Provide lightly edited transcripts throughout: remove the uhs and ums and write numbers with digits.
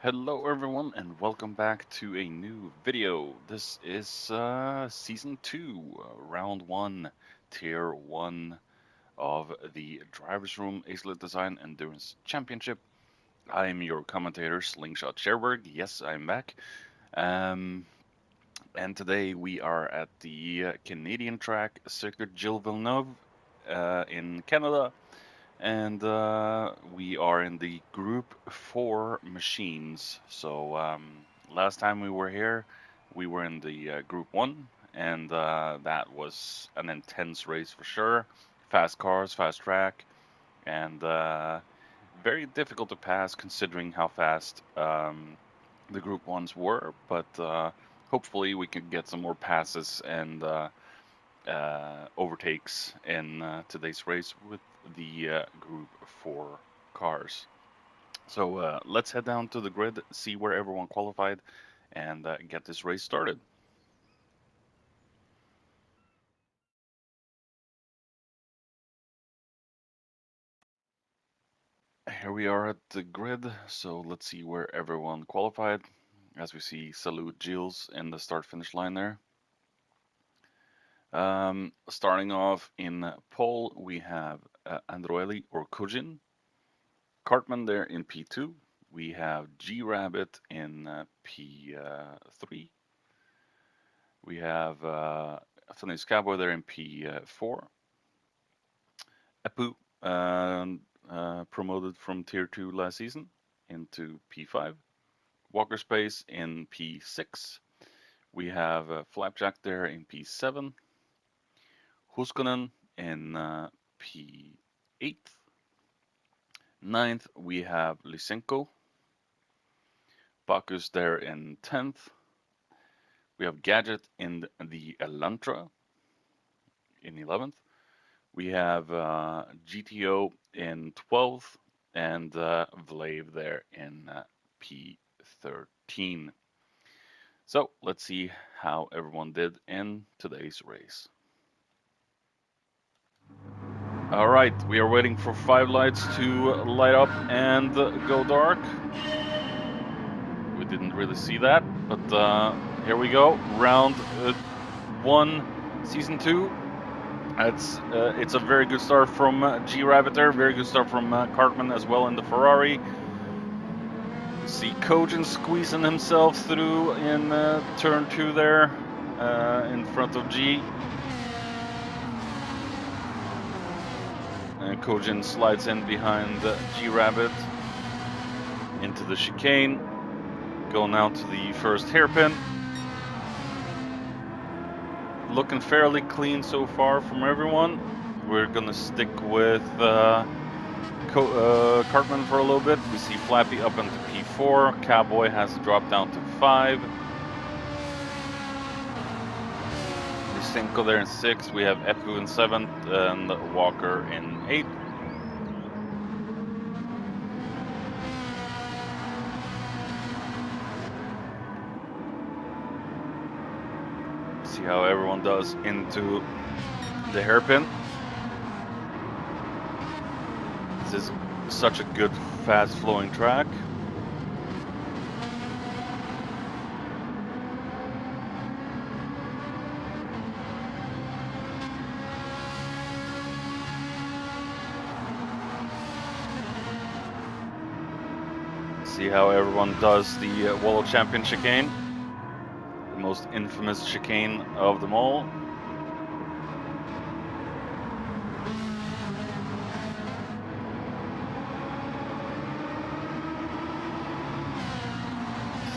Hello everyone and welcome back to a new video. This is Season 2, Round 1, Tier 1 of the Drivers Room Acelith Design Endurance Championship. I am your commentator, Slingshot Sherberg. Yes, I'm back. Um, and today we are at the Canadian track Circuit Gilles Villeneuve in Canada. And we are in the Group 4 machines. So last time we were here, we were in the Group 1, and that was an intense race for sure. Fast cars, fast track, and very difficult to pass considering how fast the Group 1s were. But hopefully we can get some more passes and overtakes in today's race with the Group 4 cars. So let's head down to the grid, see where everyone qualified, and get this race started. Here we are at the grid, so let's see where everyone qualified. As we see, salute Gilles in the start-finish line there. Starting off in pole, we have Androeli or Kujin. Cartman there in P2. We have G Rabbit in P3. We have Athenius Cowboy there in P4. Apu promoted from Tier 2 last season into P5. Walker Space in P6. We have Flapjack there in P7. Huskonen in P8. Ninth, we have Lysenko. Bacchus there in 10th. We have Gadget in the Elantra in 11th. We have GTO in 12th and Vlave there in P13. So let's see how everyone did in today's race. All right, we are waiting for 5 lights to light up and go dark. We didn't really see that, but here we go. Round 1, Season 2. It's a very good start from G Rabbit there, very good start from Cartman as well in the Ferrari. See Kojin squeezing himself through in turn 2 there in front of G. And Kojin slides in behind G Rabbit into the chicane. Going out to the first hairpin. Looking fairly clean so far from everyone. We're gonna stick with Cartman for a little bit. We see Flappy up into P4. Cowboy has dropped down to 5. Cinco there in 6. We have Epu in 7th and Walker in 8th. See how everyone does into the hairpin. This is such a good, fast-flowing track. See how everyone does the Wall Champion chicane. The most infamous chicane of them all.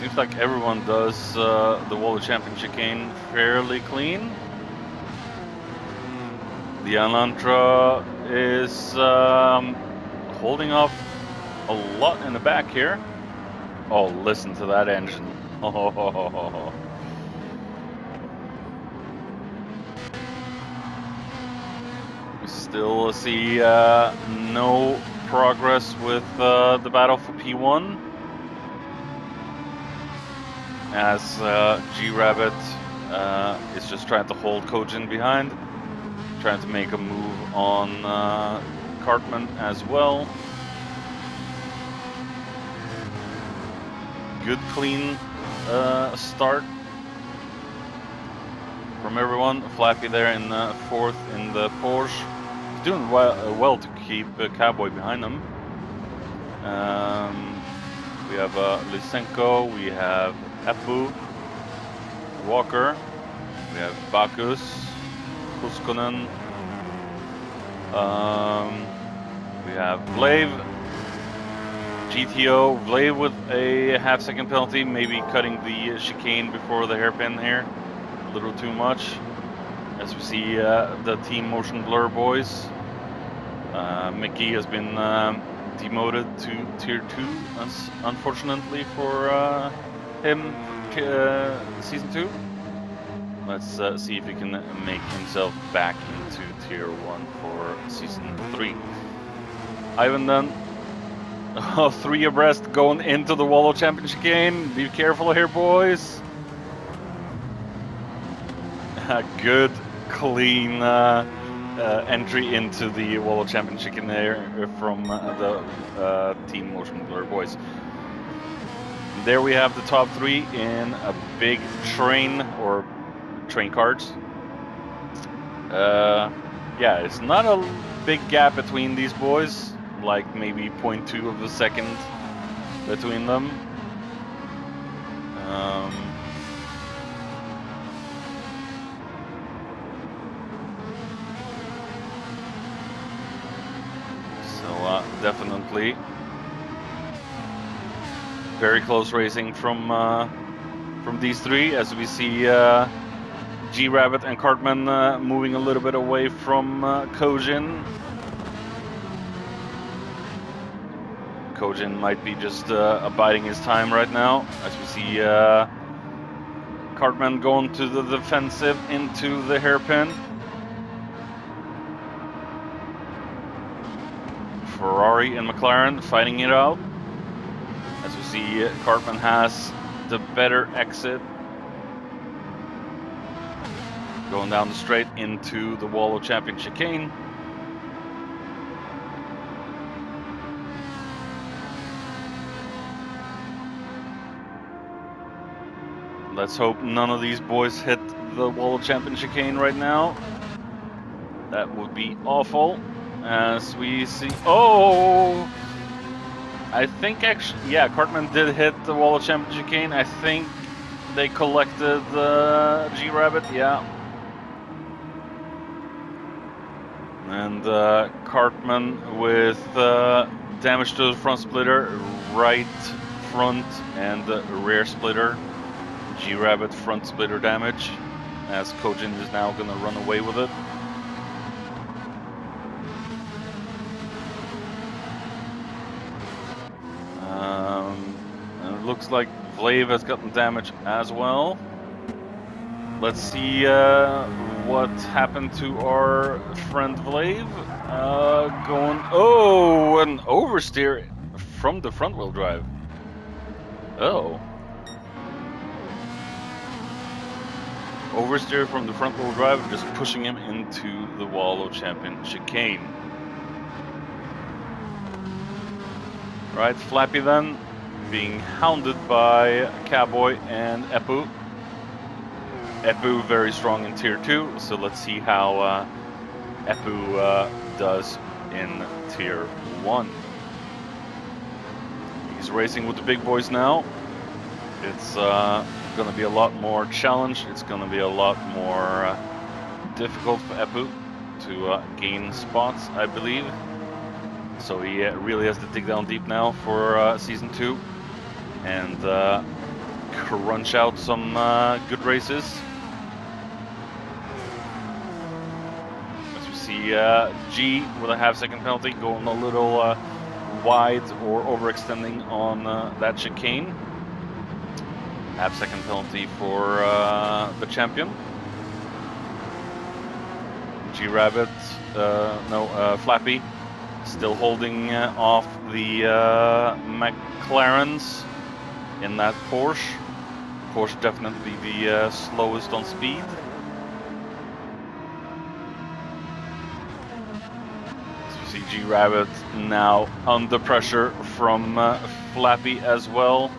Seems like everyone does the Wall Champion chicane fairly clean. The Elantra is holding off a lot in the back here. Oh, listen to that engine. Oh. We still see no progress with the battle for P1. As G Rabbit is just trying to hold Kojin behind. Trying to make a move on Cartman as well. good clean start from everyone. Flappy there in 4th in the Porsche. He's doing well to keep Cowboy behind him. We have Lysenko, we have Epu, Walker, we have Bakus, Kuskonen, we have Vlave, GTO, Vlave with a half-second penalty, maybe cutting the chicane before the hairpin here a little too much. As we see the team motion blur boys. Mickey has been demoted to tier 2, unfortunately for him, season 2. Let's see if he can make himself back into tier 1 for season 3. Ivan then, 3 abreast going into the Wallow Championship game. Be careful here, boys. Good, clean entry into the Wallow Championship in there from the Team Motion Blur boys. There we have the top 3 in a big train or train cards. Yeah, it's not a big gap between these boys, like maybe 0.2 of a second between them. Definitely very close racing from these 3, as we see G-Rabbit and Cartman moving a little bit away from Kojin. Kojin might be just abiding his time right now, as we see Cartman going to the defensive into the hairpin. Ferrari and McLaren fighting it out. As we see, Cartman has the better exit. Going down the straight into the Wallow Champion chicane. Let's hope none of these boys hit the Wallow Champion chicane right now. That would be awful. As we see, oh, I think actually, yeah, Cartman did hit the Wallow Champion chicane. I think they collected the G-Rabbit, yeah. And Cartman with damage to the front splitter, right front and rear splitter. G-Rabbit front splitter damage, as Kojin is now gonna run away with it. And it looks like Vlave has gotten damage as well. Let's see what happened to our friend Vlave. Going, oh, an oversteer from the front wheel drive. Oh. Oversteer from the front wheel drive, just pushing him into the Wallow Champion chicane. Right, Flappy then, being hounded by Cowboy and Epu. Epu very strong in tier 2, so let's see how Epu does in tier 1. He's racing with the big boys now. It's going to be a lot more challenge. It's going to be a lot more difficult for Epu to gain spots, I believe. So he really has to dig down deep now for season 2 and crunch out some good races. As we see G with a half-second penalty going a little wide or overextending on that chicane. Half-second penalty for the champion. G-Rabbit, Flappy, still holding off the McLarens in that Porsche. Porsche definitely the slowest on speed. So you see G-Rabbit now under pressure from Flappy as well.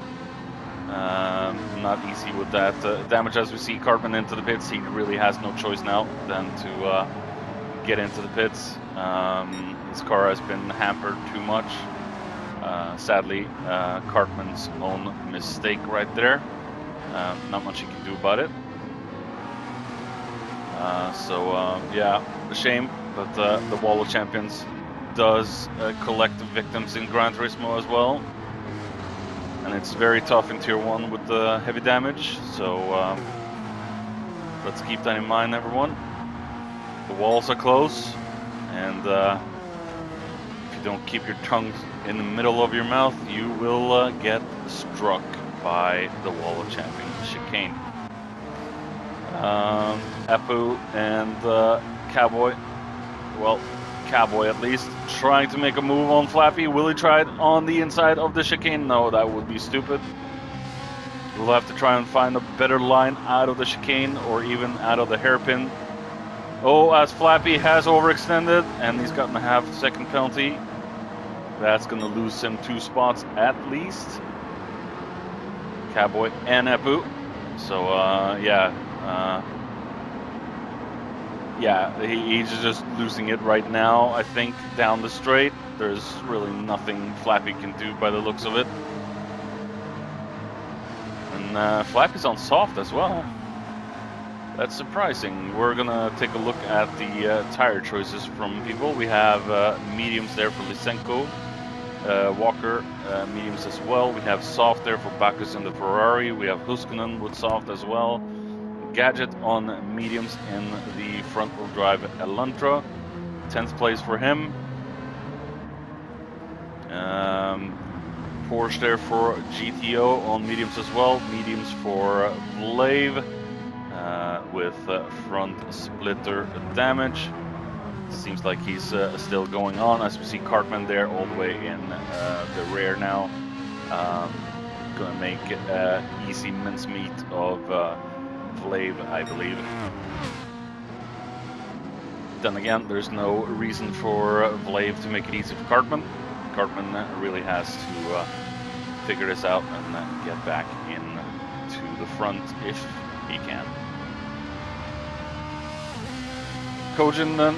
Not easy with that damage. As we see Cartman into the pits, he really has no choice now than to get into the pits. His car has been hampered too much. Sadly, Cartman's own mistake right there. Not much he can do about it. Yeah, a shame, but the Wall of Champions does collect the victims in Gran Turismo as well. And it's very tough in Tier 1 with the heavy damage, so let's keep that in mind, everyone. The walls are close, and if you don't keep your tongue in the middle of your mouth, you will get struck by the Wall of Champions chicane. Apu and Cowboy, well, Cowboy at least, trying to make a move on Flappy. Will he try it on the inside of the chicane? No, that would be stupid. We'll have to try and find a better line out of the chicane or even out of the hairpin. Oh, as Flappy has overextended and he's gotten a half-second penalty. That's going to lose him 2 spots at least. Cowboy and Apu. So, he's just losing it right now, I think, down the straight. There's really nothing Flappy can do by the looks of it. And Flappy's on soft as well. That's surprising. We're gonna take a look at the tire choices from people. We have mediums there for Lysenko. Walker, mediums as well. We have soft there for Bacchus and the Ferrari. We have Huskinen with soft as well. Gadget on mediums in the front-wheel drive Elantra. 10th place for him. Porsche there for GTO on mediums as well. Mediums for Vlave with front splitter damage. Seems like he's still going on, as we see Cartman there all the way in the rear now. Gonna make easy mincemeat of Vlave, I believe. Then again, there's no reason for Vlave to make it easy for Cartman. Cartman really has to figure this out and get back in to the front if he can. Kojin then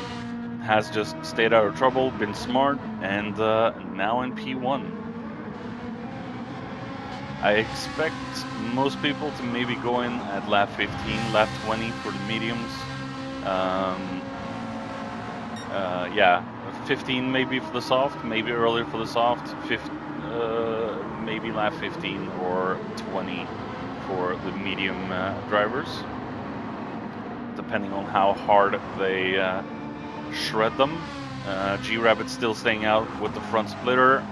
has just stayed out of trouble, been smart, and now in P1. I expect most people to maybe go in at lap 15, lap 20 for the mediums. Yeah, 15 maybe for the soft, maybe earlier for the soft, maybe lap 15 or 20 for the medium drivers, depending on how hard they shred them. G-Rabbit's still staying out with the front splitter.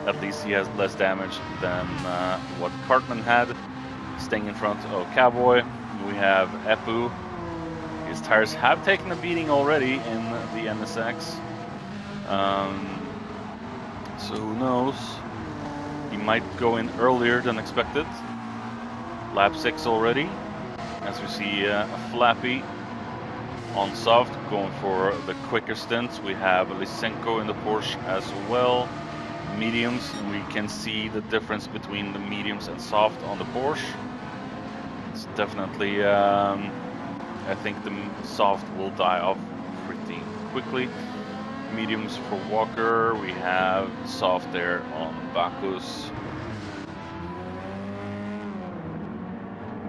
At least he has less damage than what Cartman had, staying in front of Cowboy. We have Epu. His tires have taken a beating already in the NSX. So who knows? He might go in earlier than expected. Lap 6 already. As we see Flappy on soft, going for the quicker stints. We have Lysenko in the Porsche as well. Mediums, we can see the difference between the mediums and soft on the Porsche. It's definitely, I think the soft will die off pretty quickly. Mediums for Walker, we have soft there on Bacchus.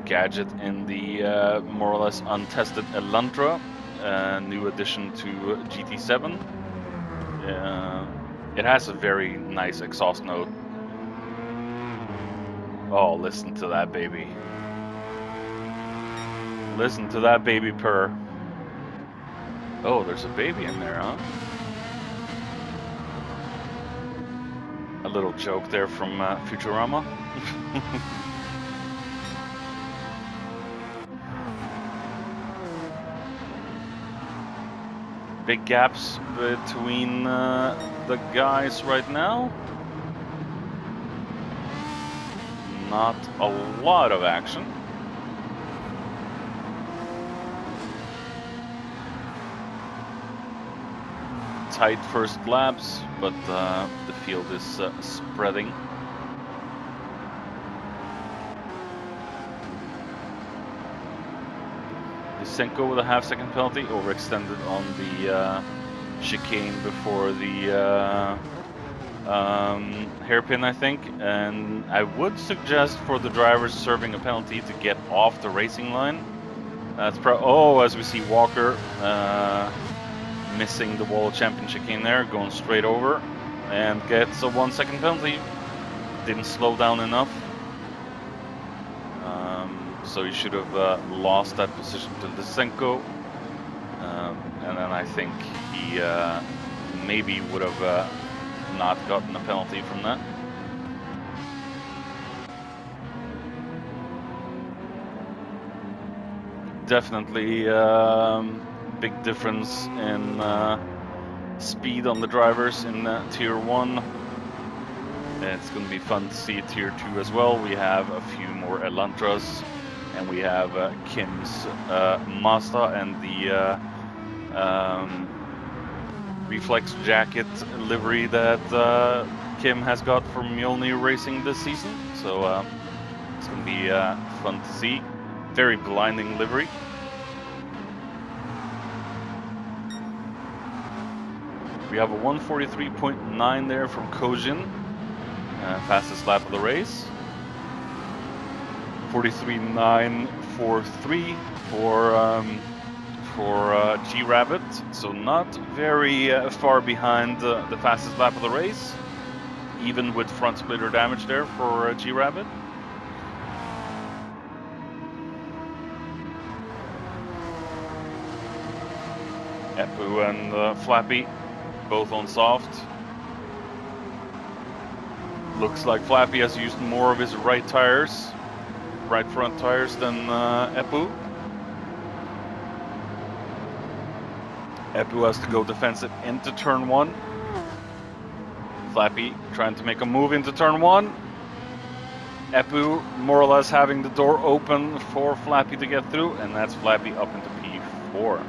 Gadget in the more or less untested Elantra, new addition to GT7. It has a very nice exhaust note. Oh, listen to that baby. Listen to that baby purr. Oh, there's a baby in there, huh? A little joke there from Futurama. Big gaps between the guys right now. Not a lot of action. Tight first laps, but the field is spreading. Senko with a half-second penalty, overextended on the chicane before the hairpin, I think. And I would suggest for the drivers serving a penalty to get off the racing line. That's as we see Walker missing the World Champion chicane there, going straight over, and gets a 1 second penalty. Didn't slow down enough. So he should have lost that position to Lysenko. And then I think he maybe would have not gotten a penalty from that. Definitely big difference in speed on the drivers in Tier 1. It's going to be fun to see Tier 2 as well. We have a few more Elantras, and we have Kim's Mazda and the reflex jacket livery that Kim has got from Mjolnir Racing this season. So it's going to be fun to see. Very blinding livery. We have a 1:43.9 there from Kojin, fastest lap of the race. 43.943 for G-Rabbit, so not very far behind the fastest lap of the race, even with front splitter damage there for G-Rabbit. Epu and Flappy both on soft. Looks like Flappy has used more of his right front tires than Epu. Epu has to go defensive into turn 1. Flappy trying to make a move into turn 1. Epu more or less having the door open for Flappy to get through, and that's Flappy up into P4.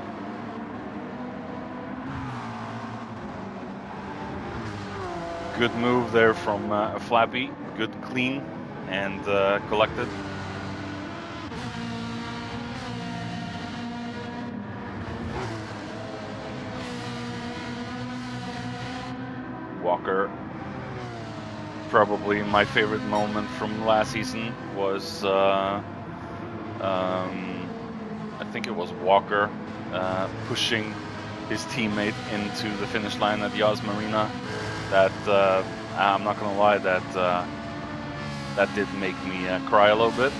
Good move there from Flappy, good clean and collected. Walker, probably my favorite moment from last season was, I think it was Walker pushing his teammate into the finish line at Yas Marina. That I'm not gonna lie, that did make me cry a little bit.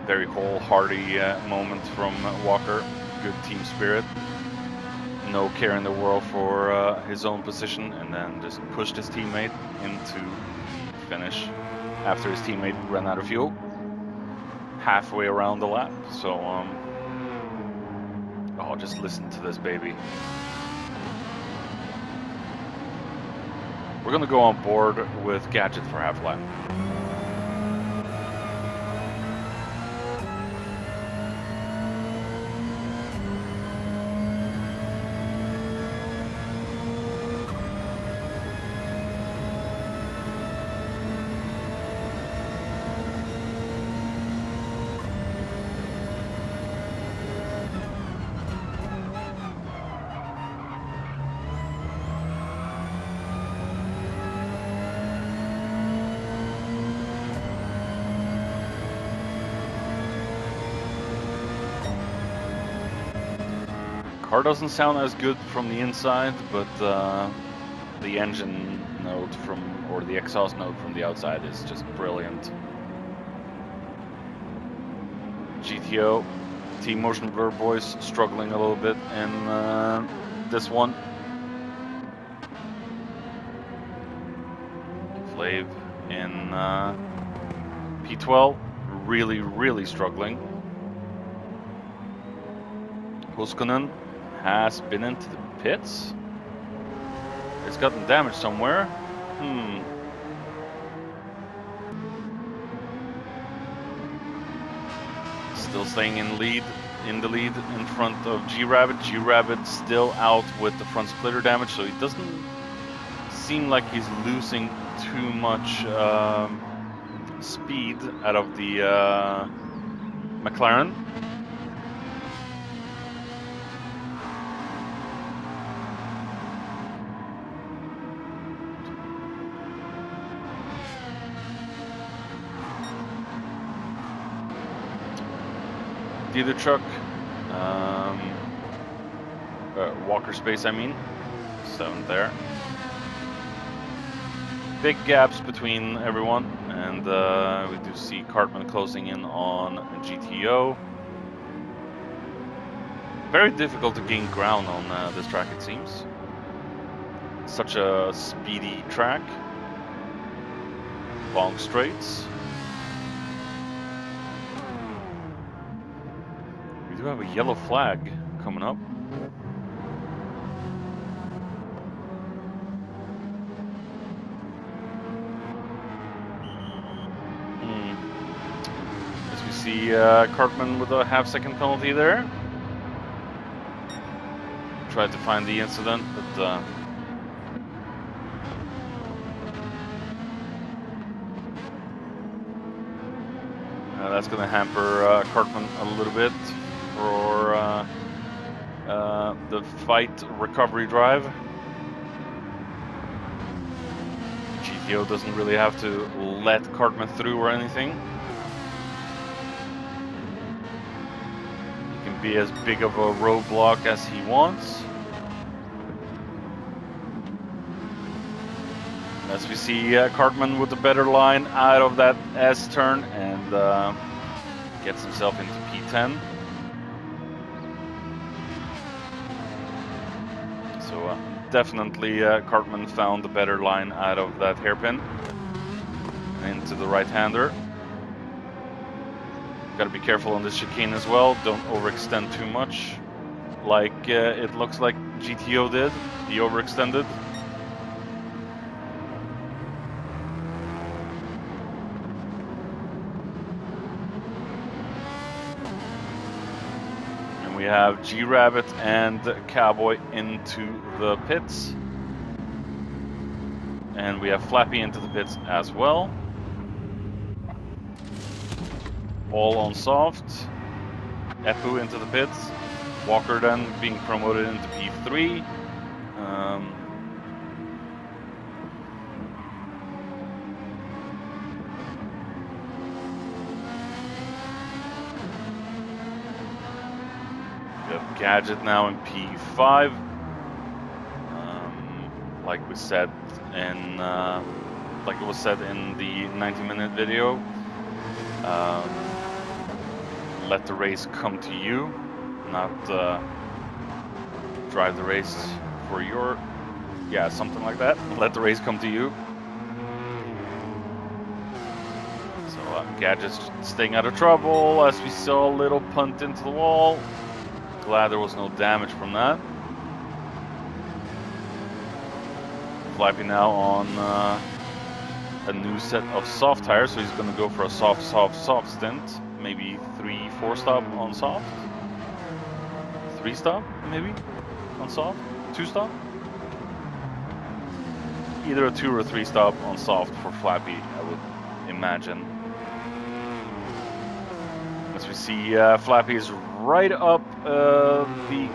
Very wholehearted moment from Walker. Good team spirit. No care in the world for his own position, and then just pushed his teammate into the finish after his teammate ran out of fuel. Halfway around the lap, so oh, just listen to this baby. We're gonna go on board with Gadget for half lap. Car doesn't sound as good from the inside, but the engine note or the exhaust note from the outside is just brilliant. GTO, Team Motion Blur boys struggling a little bit in this one. Flav in P12, really struggling. Huskonen has been into the pits. It's gotten damaged somewhere. Still staying in the lead in front of G-Rabbit. G-Rabbit still out with the front splitter damage, so he doesn't seem like he's losing too much speed out of the McLaren. Dealer truck, Walker space, I mean, 7th there. Big gaps between everyone, and we do see Cartman closing in on GTO. Very difficult to gain ground on this track, it seems. Such a speedy track. Long straights. We do have a yellow flag coming up. As we see Cartman with a half-second penalty there. Tried to find the incident, but that's going to hamper Cartman a little bit for the fight recovery drive. GTO doesn't really have to let Cartman through or anything. He can be as big of a roadblock as he wants. As we see Cartman with the better line out of that S turn and gets himself into P10. So definitely Cartman found the better line out of that hairpin into the right-hander. Got to be careful on this chicane as well. Don't overextend too much, like it looks like GTO did. He overextended. We have G-Rabbit and Cowboy into the pits. And we have Flappy into the pits as well. All on soft. Epu into the pits. Walker then being promoted into P3. Gadget now in P5, like we said in, like it was said in the 90-minute video. Let the race come to you, not drive the race for your, yeah, something like that. Let the race come to you. So Gadget's staying out of trouble as we saw a little punt into the wall. Glad there was no damage from that. Flappy now on a new set of soft tires, so he's going to go for a soft stint. Maybe 3-4 stop on soft. 3 stop maybe on soft. 2 stop. Either a 2 or a 3 stop on soft for Flappy, I would imagine. As we see, Flappy is right up the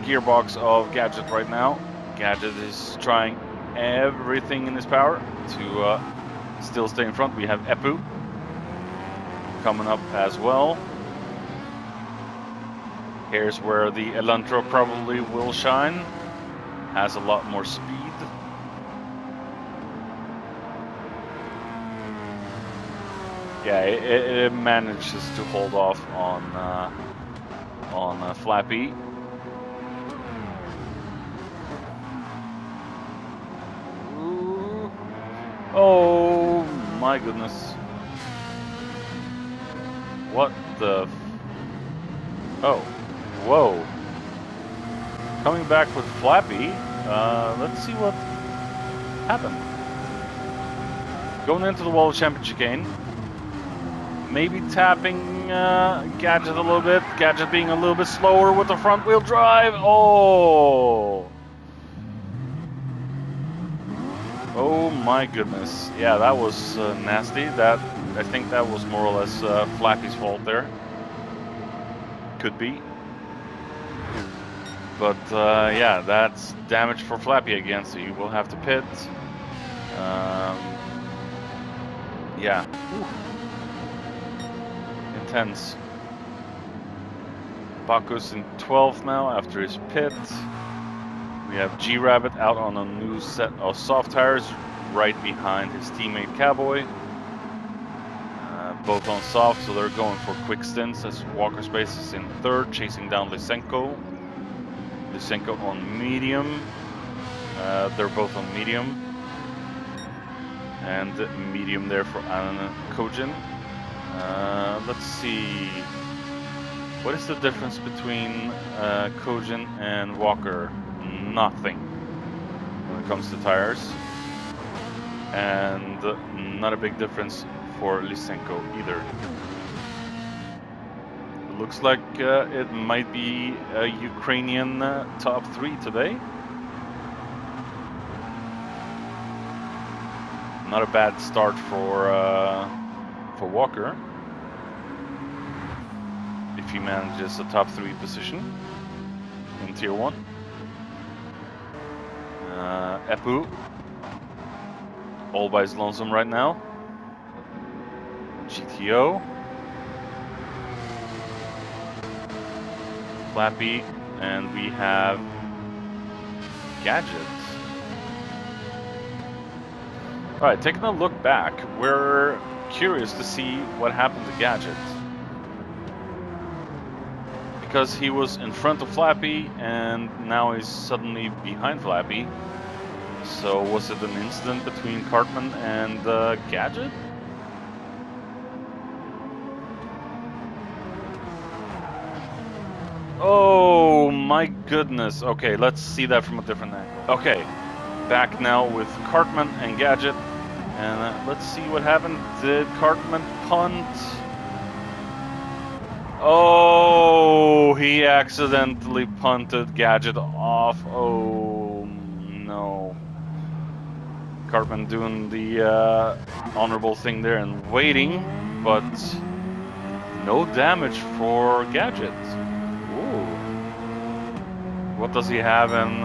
gearbox of Gadget right now. Gadget is trying everything in his power to still stay in front. We have Epu coming up as well. Here's where the Elantra probably will shine. Has a lot more speed. Yeah, it manages to hold off on Flappy. Ooh. Oh my goodness. What the... Oh, whoa. Coming back with Flappy. Let's see what happened. Going into the wall of Champion chicane. Maybe tapping Gadget a little bit. Gadget being a little bit slower with the front wheel drive. Oh! Oh my goodness. Yeah, that was nasty. I think that was more or less Flappy's fault there. Could be. But yeah, that's damage for Flappy again, so he will have to pit. Yeah. Ooh. Intense. Baku's in 12th now after his pit. We have G-Rabbit out on a new set of soft tires right behind his teammate Cowboy. Both on soft, so they're going for quick stints as Walker Space is in 3rd, chasing down Lysenko. Lysenko on medium. They're both on medium. And medium there for Alan Kojin. Let's see. What is the difference between Kojin and Walker? Nothing when it comes to tires. And not a big difference for Lysenko either. It looks like it might be a Ukrainian top 3 today. Not a bad start for Walker. If he manages a top 3 position in Tier 1. Epu, all by his lonesome right now. GTO. Flappy, and we have Gadget. Alright, taking a look back, we're curious to see what happened to Gadget. Because he was in front of Flappy and now he's suddenly behind Flappy. So was it an incident between Cartman and Gadget? Oh my goodness. Okay, let's see that from a different angle. Okay, back now with Cartman and Gadget. And let's see what happened. Did Cartman punt? Oh, he accidentally punted Gadget off. Oh no. Cartman doing the honorable thing there and waiting, but no damage for Gadget. Ooh. What does he have in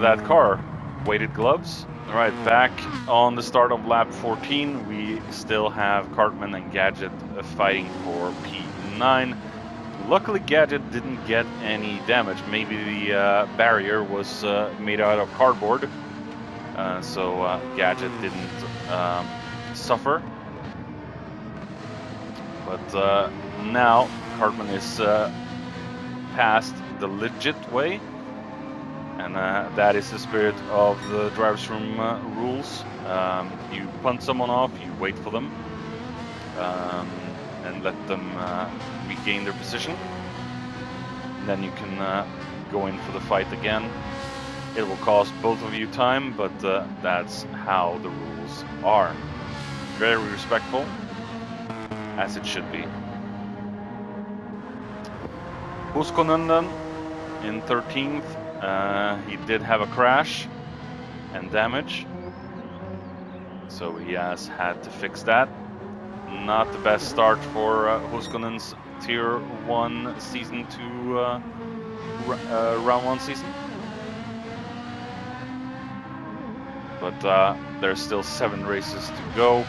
that car? Weighted gloves? Alright, back on the start of lap 14, we still have Cartman and Gadget fighting for P9. Luckily, Gadget didn't get any damage. Maybe the barrier was made out of cardboard, so Gadget didn't suffer. But now Cartman is past the legit way. And that is the spirit of the driver's room rules. You punt someone off, you wait for them, and let them regain their position. And then you can go in for the fight again. It will cost both of you time, but that's how the rules are. Very respectful, as it should be. Huskonen then in 13th. He did have a crash and damage, so he has had to fix that. Not the best start for Huskonen's Tier 1 Season 2 Round 1 season. But there's still 7 races to go,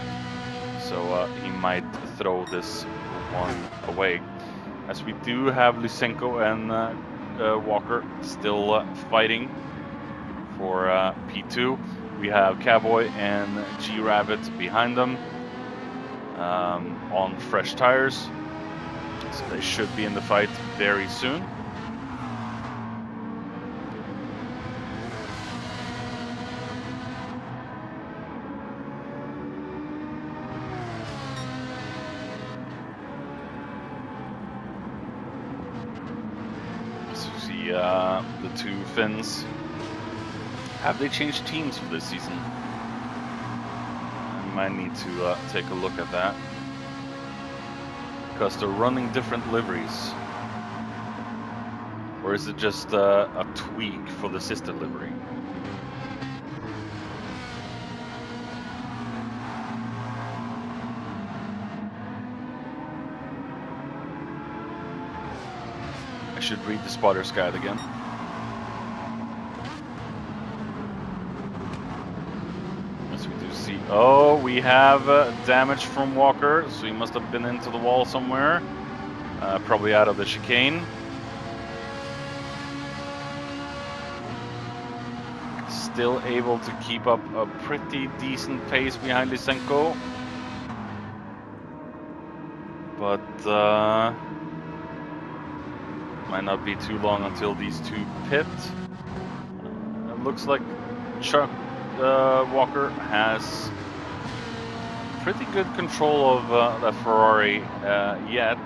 so he might throw this one away. As we do have Lysenko and Walker still fighting for P2. We have Cowboy and G-Rabbit behind them on fresh tires, so they should be in the fight very soon. The 2 Finns. Have they changed teams for this season? I might need to take a look at that, because they're running different liveries. Or is it just a tweak for the sister livery? should read the spotter's guide again. As we do see, oh, we have damage from Walker, so he must have been into the wall somewhere, probably out of the chicane. Still able to keep up a pretty decent pace behind Lysenko. But might not be too long until these two pit. It looks like Chuck Walker has pretty good control of that Ferrari yet.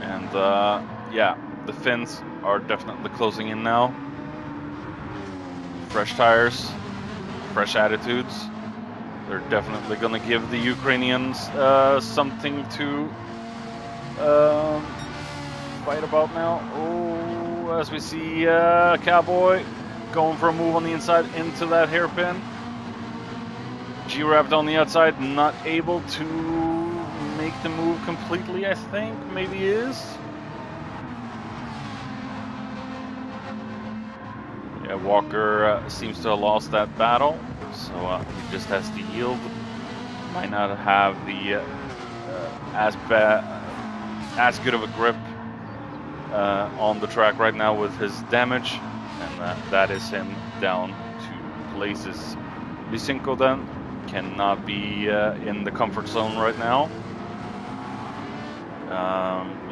And yeah, the Finns are definitely closing in now. Fresh tires, fresh attitudes. They're definitely gonna give the Ukrainians something to fight about now. Oh, as we see Cowboy going for a move on the inside into that hairpin. G-Rabbit on the outside, not able to make the move completely, I think. Maybe he is. Yeah, Walker seems to have lost that battle, so he just has to yield. Might not have the as good of a grip on the track right now with his damage, and that is him down 2 places. Lysenko then cannot be in the comfort zone right now.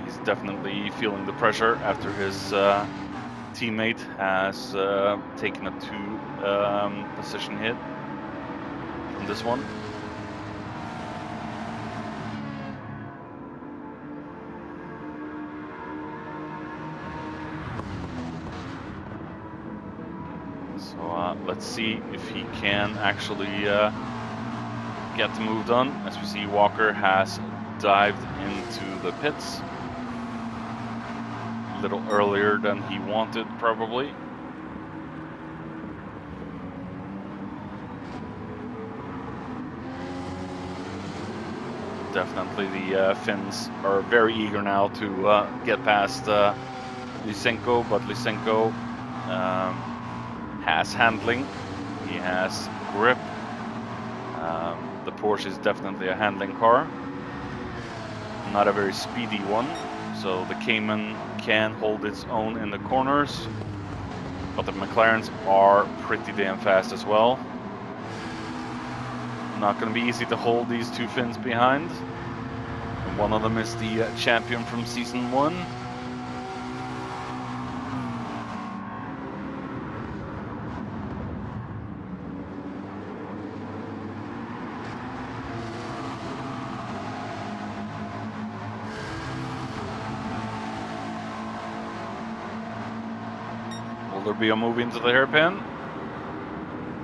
He's definitely feeling the pressure after his teammate has taken a 2 position hit from this one. So let's see if he can actually get the move done. As we see, Walker has dived into the pits a little earlier than he wanted, probably. Definitely the Finns are very eager now to get past Lysenko, but Lysenko has handling, he has grip. The Porsche is definitely a handling car, not a very speedy one, so the Cayman can hold its own in the corners, but the McLarens are pretty damn fast as well. Not going to be easy to hold these 2 Finns behind, and one of them is the champion from season 1. Will there be a move into the hairpin?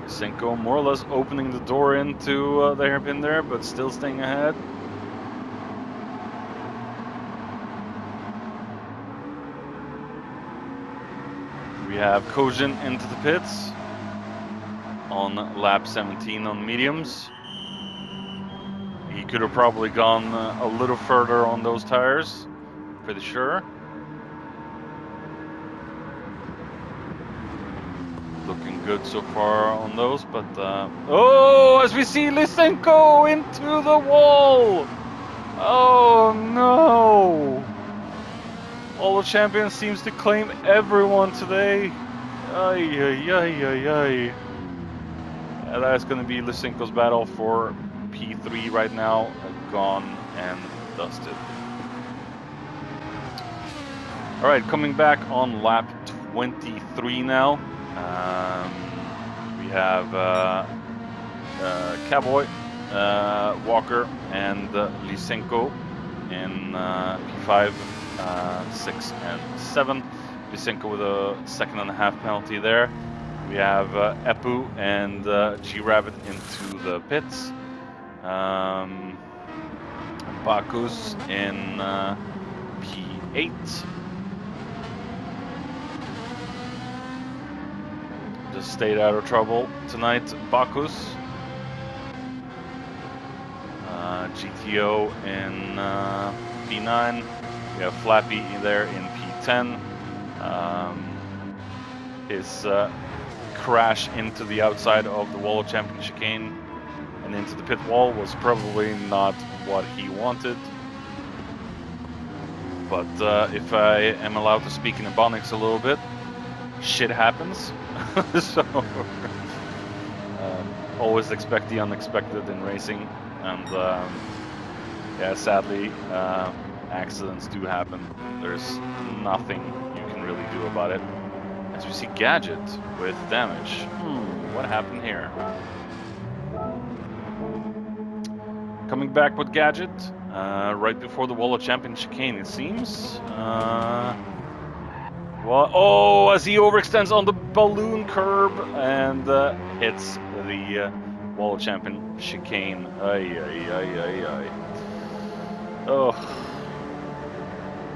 Lysenko more or less opening the door into the hairpin there, but still staying ahead. We have Kojin into the pits on lap 17 on mediums. He could have probably gone a little further on those tires, pretty sure. Looking good so far on those, but oh, as we see Lysenko into the wall! Oh no! All the champions seems to claim everyone today. Ay ay ay ay ay. Yeah, that's gonna be Lysenko's battle for P3 right now, gone and dusted. All right, coming back on lap 23 now. We have Cowboy, Walker, and Lysenko in P5, 6, and 7. Lysenko with a 2.5 penalty there. We have Epu and G-Rabbit into the pits. Bakus in P8. just stayed out of trouble tonight. Bakus. GTO in P9. We have Flappy there in P10. His crash into the outside of the wall of champion chicane and into the pit wall was probably not what he wanted. But if I am allowed to speak in Ebonics a little bit, shit happens. So always expect the unexpected in racing, and yeah, sadly accidents do happen. There's nothing you can really do about it. As we see Gadget with damage. What happened here? Coming back with Gadget right before the wall of champion chicane, it seems. Well, oh, as he overextends on the balloon curb and hits the wall of champion chicane. Ay. Oh.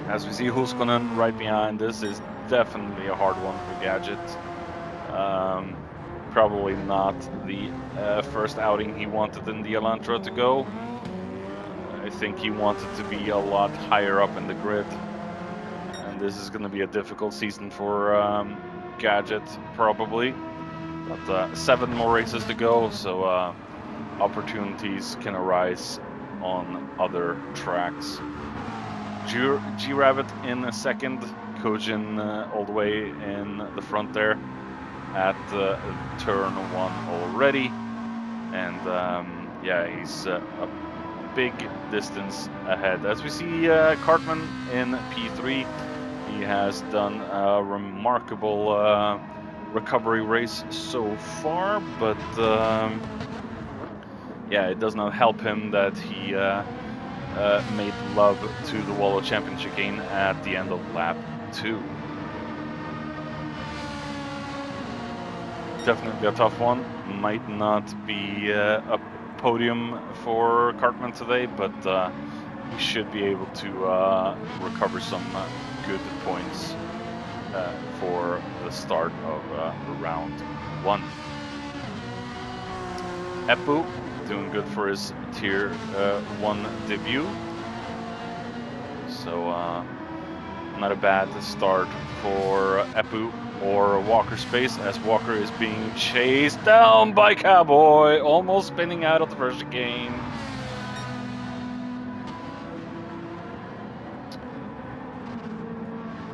As we see Huskonen right behind, this is definitely a hard one for Gadget. Probably not the first outing he wanted in the Elantra to go. I think he wanted to be a lot higher up in the grid. And this is going to be a difficult season for Gadget, probably. But 7 more races to go, so opportunities can arise on other tracks. G-Rabbit in a second, Kojin all the way in the front there at turn 1 already. And yeah, he's a big distance ahead. As we see Cartman in P3, he has done a remarkable recovery race so far, but yeah, it does not help him that he made love to the wall of champion chicane at the end of lap 2. Definitely a tough one. Might not be a podium for Cartman today, but he should be able to recover some good points for the start of round 1. Eppu doing good for his tier 1 debut, so not a bad start for Eppu or Walker Space, as Walker is being chased down by Cowboy, almost spinning out of the first chicane.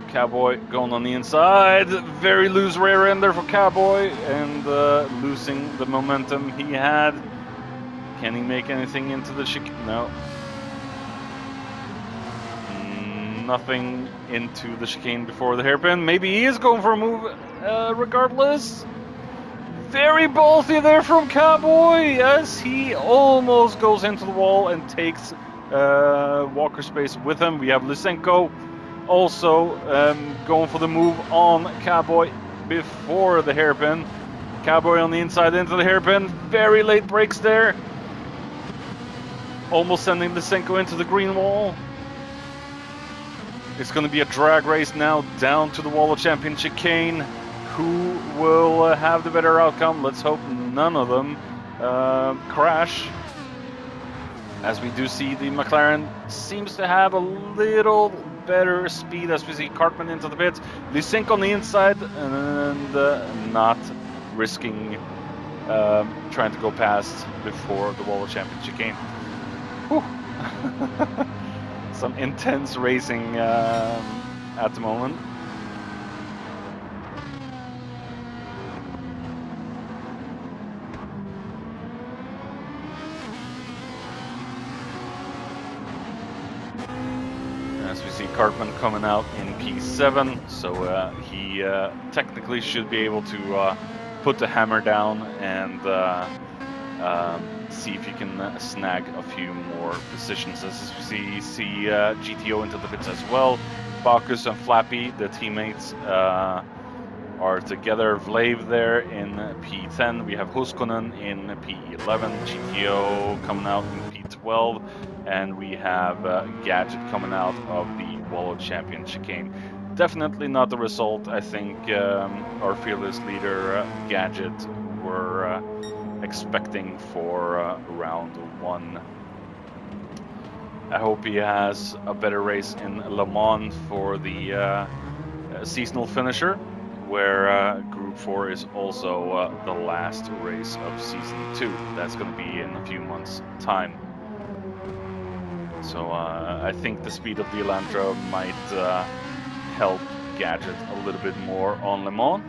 Cowboy going on the inside, very loose rear ender for Cowboy, and losing the momentum he had. Can he make anything into the chicane? No. Nothing into the chicane before the hairpin. Maybe he is going for a move regardless. Very ballsy there from Cowboy as he almost goes into the wall and takes Walker Space with him. We have Lysenko also going for the move on Cowboy before the hairpin. Cowboy on the inside into the hairpin. Very late brakes there. Almost sending Lysenko into the green wall. It's going to be a drag race now down to the wall of champion chicane. Who will have the better outcome? Let's hope none of them crash. As we do see the McLaren seems to have a little better speed as we see Cartman into the pits. Lysenko on the inside and not risking trying to go past before the wall of champion chicane. Whew. Some intense racing at the moment. As we see Cartman coming out in P7, so he technically should be able to put the hammer down and see if he can snag a few more positions. As we see GTO into the pits as well. Bakus and Flappy, the teammates, are together. Vlave there in P10. We have Huskonen in P11. GTO coming out in P12. And we have Gadget coming out of the wall of champion chicane. definitely not the result I think our fearless leader Gadget were expecting for round 1. I hope he has a better race in Le Mans for the seasonal finisher, where Group 4 is also the last race of Season 2. That's going to be in a few months' time. So I think the speed of the Elantra might help Gadget a little bit more on Le Mans.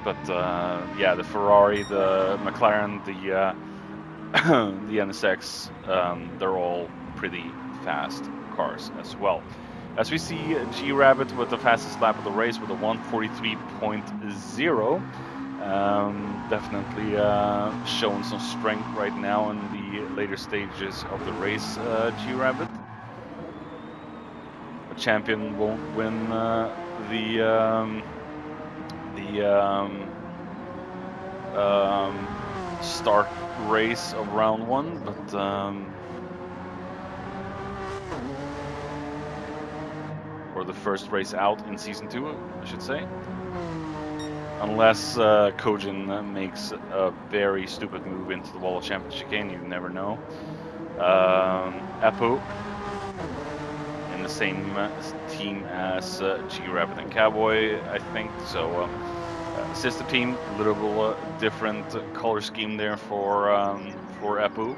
But yeah, the Ferrari, the McLaren, the the NSX, they're all pretty fast cars as well. As we see G-Rabbit with the fastest lap of the race with a 1:43.0, definitely showing some strength right now in the later stages of the race, G-Rabbit. A champion won't win the start race of round 1, but or the first race out in Season 2, I should say. Unless Kojin makes a very stupid move into the wall of champion chicane, you never know. Apu in the same team as G-Rabbit and Cowboy, I think. So sister team, a little different color scheme there for Apu.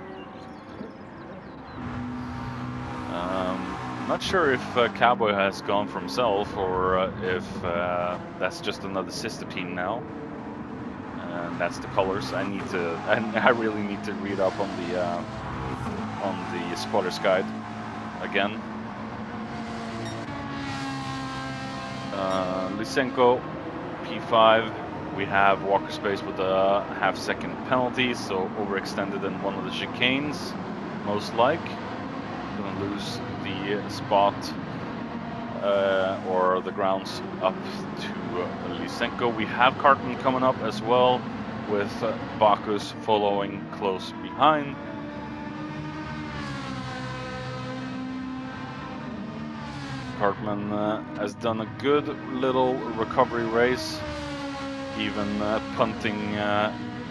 Not sure if Cowboy has gone for himself or if that's just another sister team now. And that's the colors. I really need to read up on the spoiler's guide again. Lysenko, P5. We have Walker Space with a half-second penalty, so overextended in one of the chicanes, most like. Gonna lose the spot or the grounds up to Lysenko. We have Cartman coming up as well, with Bacchus following close behind. Cartman has done a good little recovery race, even punting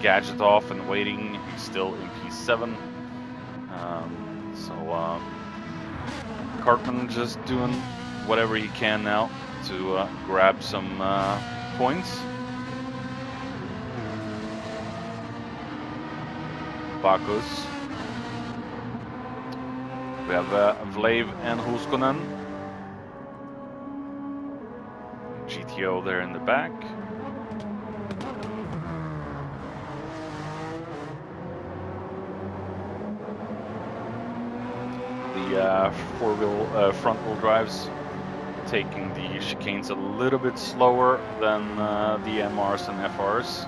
Gadget off and waiting. He's still in P7. So Cartman just doing whatever he can now to grab some points. Bacchus. We have Vlave and Huskonen. GTO there in the back. The front-wheel drives taking the chicanes a little bit slower than the MRs and FRs.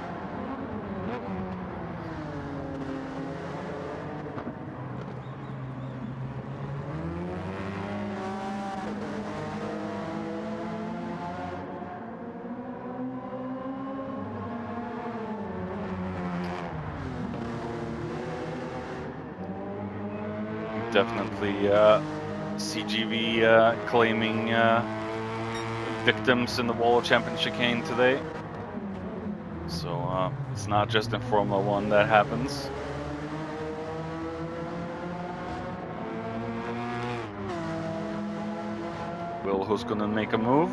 Definitely CGV claiming victims in the Wall of Champion chicane today. So it's not just in Formula 1 that happens. Will Huskonen make a move?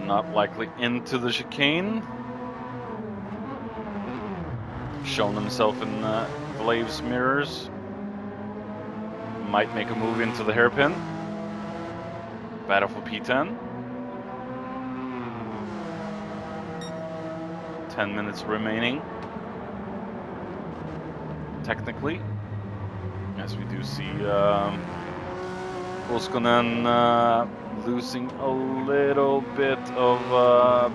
Not likely into the chicane. Shown himself in Vlave's mirrors. Might make a move into the hairpin. Battle for P10. 10 minutes remaining. Technically. As we do see Huskonen losing a little bit of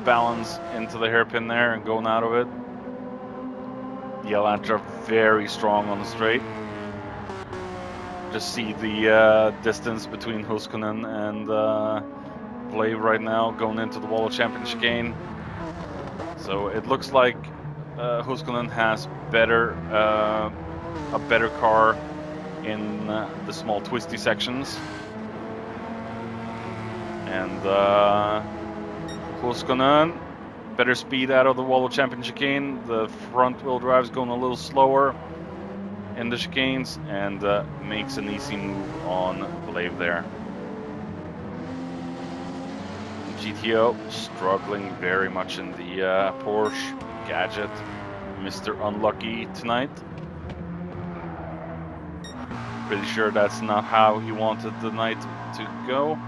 balance into the hairpin there and going out of it. The Elantra very strong on the straight. Just see the distance between Huskonen and Vlave right now going into the Wall of Champion chicane. So it looks like Huskonen has a better car in the small twisty sections. And Huskonen, better speed out of the wall of champion chicane. The front wheel drive is going a little slower in the chicanes and makes an easy move on Blave there. GTO struggling very much in the Porsche gadget. Mr. Unlucky tonight. Pretty sure that's not how he wanted the night to go.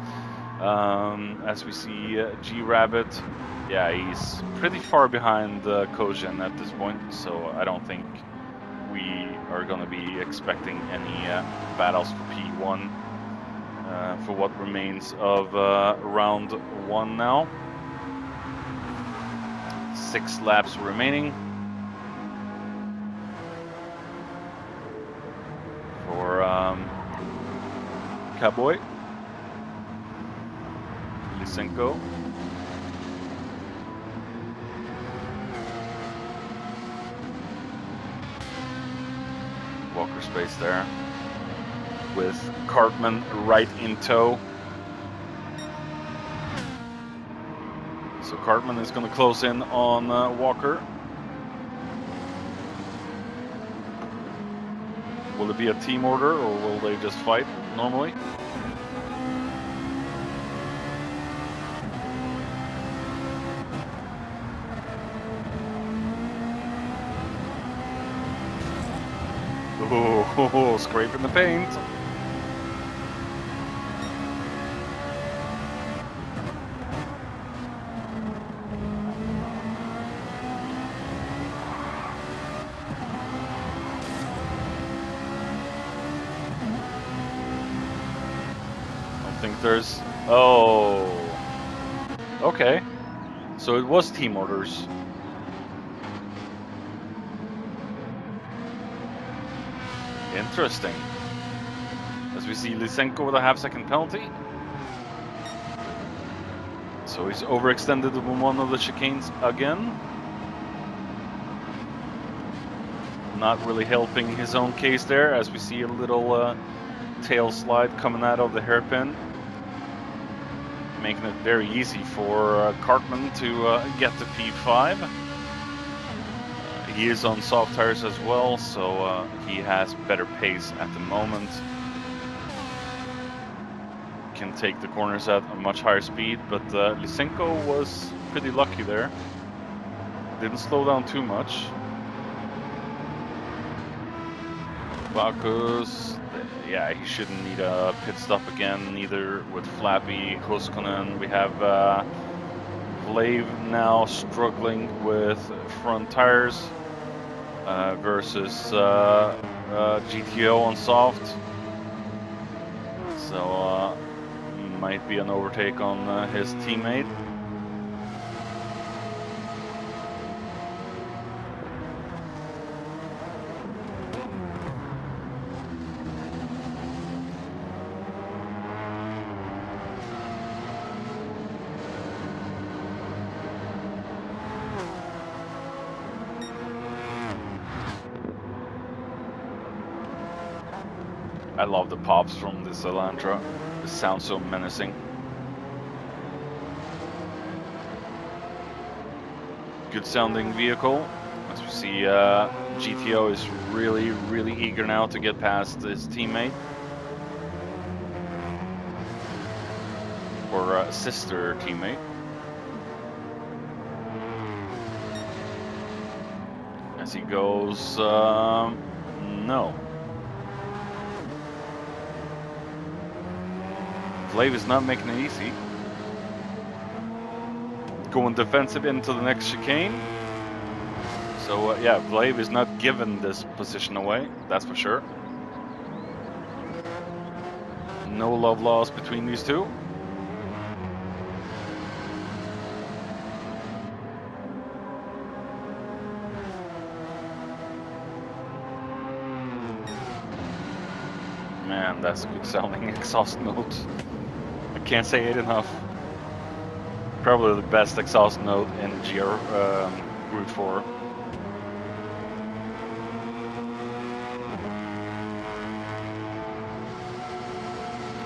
As we see G-Rabbit, yeah, he's pretty far behind Kojin at this point, so I don't think we are going to be expecting any battles for P1 for what remains of round 1 now. 6 laps remaining for Cowboy, Lysenko, Walker space there with Cartman right in tow. So Cartman is going to close in on Walker. Will it be a team order or will they just fight normally? Oh, scraping the paint. There's, oh, okay, so it was team orders. Interesting. As we see Lysenko with a half-second penalty. So he's overextended on one of the chicanes again. Not really helping his own case there, as we see a little tail slide coming out of the hairpin. Making it very easy for Cartman to get to P5. He is on soft tires as well, so he has better pace at the moment. Can take the corners at a much higher speed, but Lysenko was pretty lucky there. Didn't slow down too much. Bacchus, yeah, he shouldn't need a pit stop again, neither with Flappy, Huskonen. We have Blave now struggling with front tires versus GTO on soft. So might be an overtake on his teammate. I love the pops from this Elantra. It sounds so menacing. Good sounding vehicle. As we see, GTO is really eager now to get past his teammate. Or sister teammate. As he goes, no. Blave is not making it easy. Going defensive into the next chicane. So yeah, Blave is not giving this position away, that's for sure. No love lost between these two. Man, that's a good sounding exhaust note. I can't say it enough. Probably the best exhaust note in Group 4.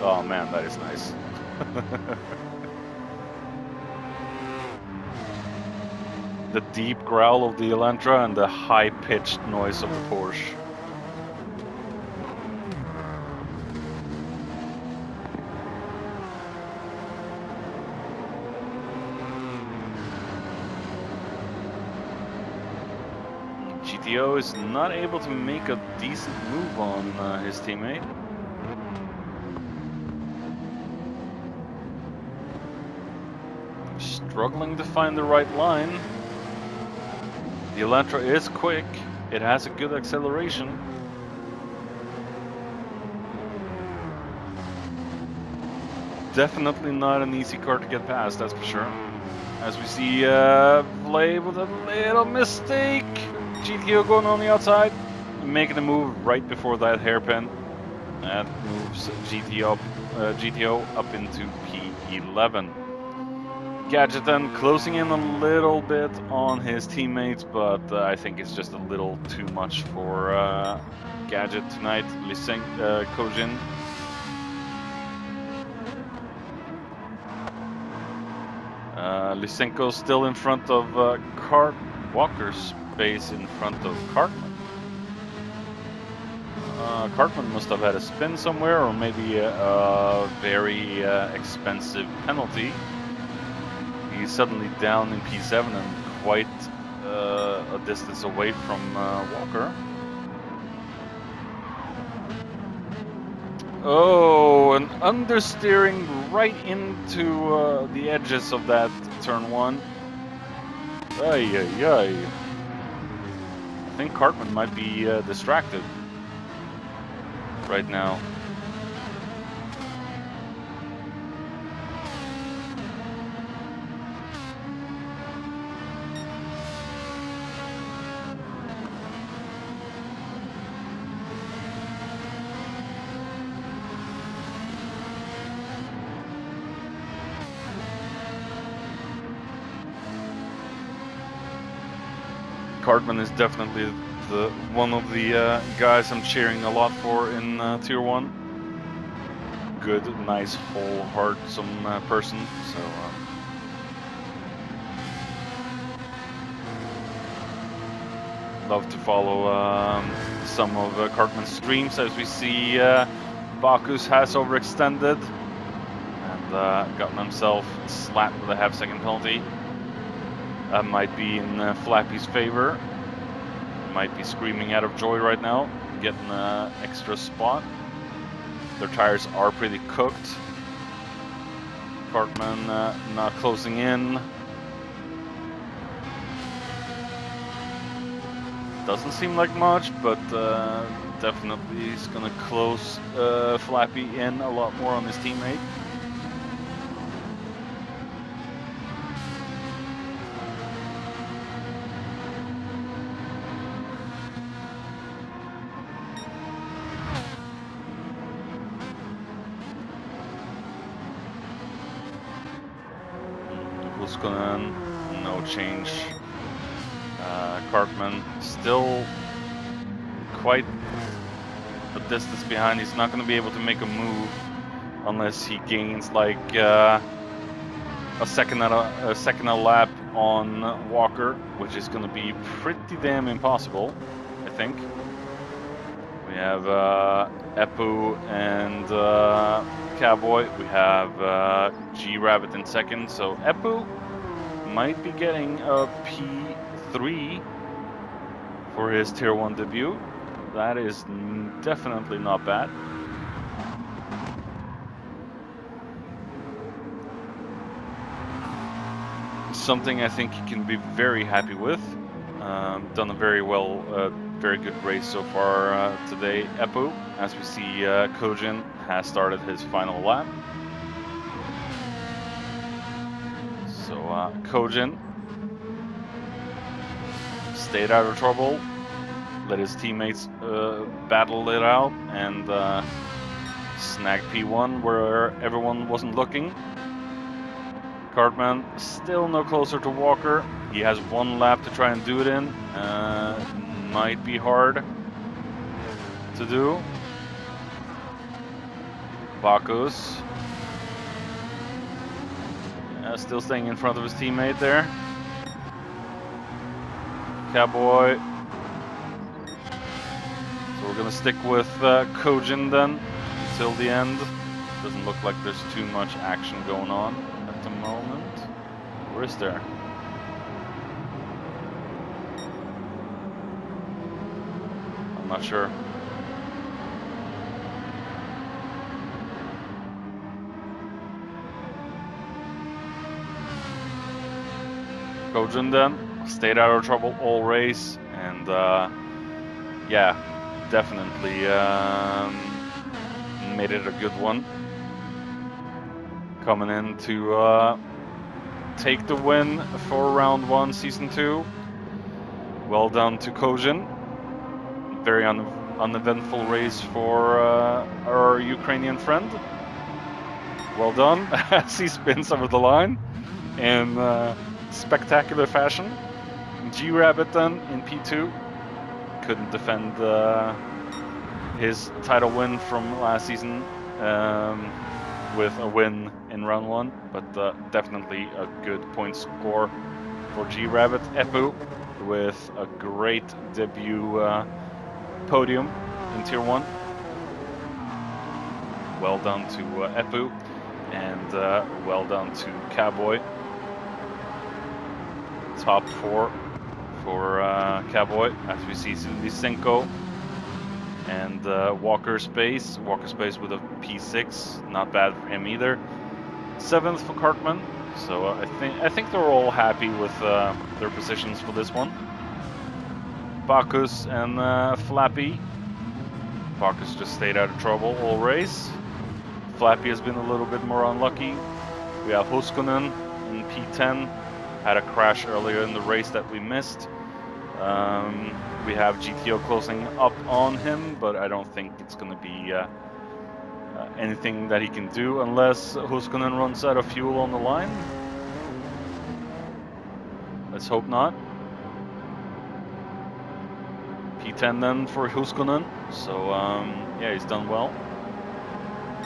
Oh man, that is nice. The deep growl of the Elantra and the high-pitched noise of the Porsche. GTO is not able to make a decent move on his teammate. Struggling to find the right line. The Elantra is quick. It has a good acceleration. Definitely not an easy car to get past, that's for sure. As we see Vlay with a little mistake. GTO going on the outside, making a move right before that hairpin. That moves GTO up into P11. Gadget then closing in a little bit on his teammates, but I think it's just a little too much for Gadget tonight. Kojin. Lysenko still in front of Walker's space in front of Cartman. Cartman must have had a spin somewhere, or maybe a very expensive penalty. He's suddenly down in P7 and quite a distance away from Walker. Oh, an understeering right into the edges of that turn 1. Ay, ay, ay. I think Cartman might be distracted right now. Cartman is definitely one of the guys I'm cheering a lot for in Tier 1. Good, nice, wholehearted person. So love to follow some of Cartman's streams as we see Bakus has overextended and gotten himself slapped with a half-second penalty. That might be in Flappy's favor. Might be screaming out of joy right now, getting an extra spot. Their tires are pretty cooked. Cartman not closing in. Doesn't seem like much, but definitely he's gonna close Flappy in a lot more on his teammate. No change. Cartman still quite a distance behind. He's not going to be able to make a move unless he gains like a second a lap on Walker, which is going to be pretty damn impossible, I think. We have Epu and Cowboy. We have G-Rabbit in second, so Epu might be getting a P3 for his Tier 1 debut. That is definitely not bad. Something I think he can be very happy with. Done a very good race so far today. Epu, as we see Kojin has started his final lap. So Kojin stayed out of trouble, let his teammates battle it out, and snag P1 where everyone wasn't looking. Cartman still no closer to Walker. He has one lap to try and do it in. Might be hard to do. Bakus. Still staying in front of his teammate there. Cowboy. So we're gonna stick with Kojin then until the end. Doesn't look like there's too much action going on at the moment. Or is there? I'm not sure. Kojin then stayed out of trouble all race, and yeah, definitely made it a good one. Coming in to take the win for round 1, season 2. Well done to Kojin. Very uneventful race for our Ukrainian friend. Well done as he spins over the line in spectacular fashion. G Rabbit then in P2 couldn't defend his title win from last season with a win in round 1, but definitely a good point score for G Rabbit. Epu with a great debut podium in Tier 1. Well done to Epu, and well done to Cowboy. Top 4 for Cowboy, as we see Lysenko and Walker Space. Walker Space with a P6, not bad for him either. 7th for Cartman. So I think they're all happy with their positions for this one. Bacchus and Flappy. Bacchus just stayed out of trouble all race. Flappy has been a little bit more unlucky. We have Huskonen in P10. Had a crash earlier in the race that we missed. We have GTO closing up on him, but I don't think it's going to be anything that he can do unless Huskonen runs out of fuel on the line. Let's hope not. P10 then for Huskonen. So yeah, he's done well.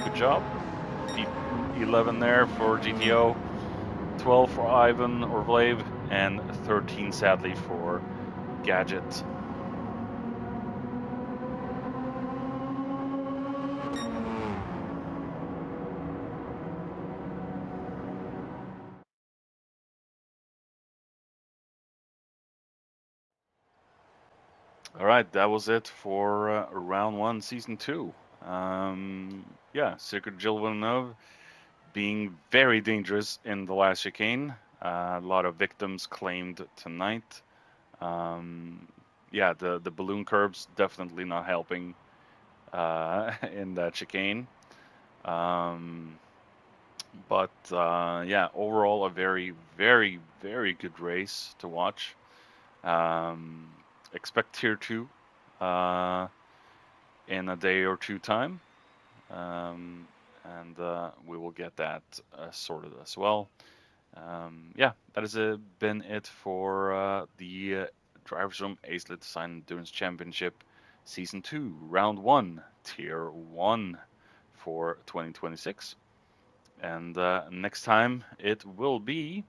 Good job. P11 there for GTO. 12 for Ivan or Vlave, and 13 sadly for Gadget. All right, that was it for round 1, season 2. Yeah, Secret Jill Villeneuve being very dangerous in the last chicane. A lot of victims claimed tonight. Yeah, the balloon curbs definitely not helping in that chicane. But yeah, overall a very, very, very good race to watch. Expect Tier 2 in a day or two time. And we will get that sorted as well. Yeah, that has been it for the Drivers Room Acelith Design Endurance Championship Season 2, Round 1, Tier 1 for 2026. And next time it will be,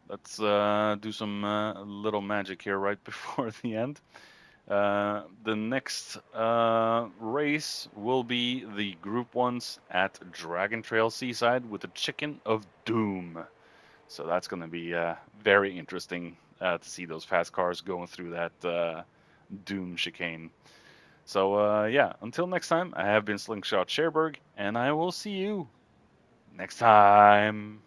let's do some little magic here right before the end. The next race will be the Group 1s at Dragon Trail Seaside with the Chicken of Doom. So that's going to be very interesting to see those fast cars going through that Doom chicane. So yeah, until next time, I have been Slingshot Cherberg, and I will see you next time.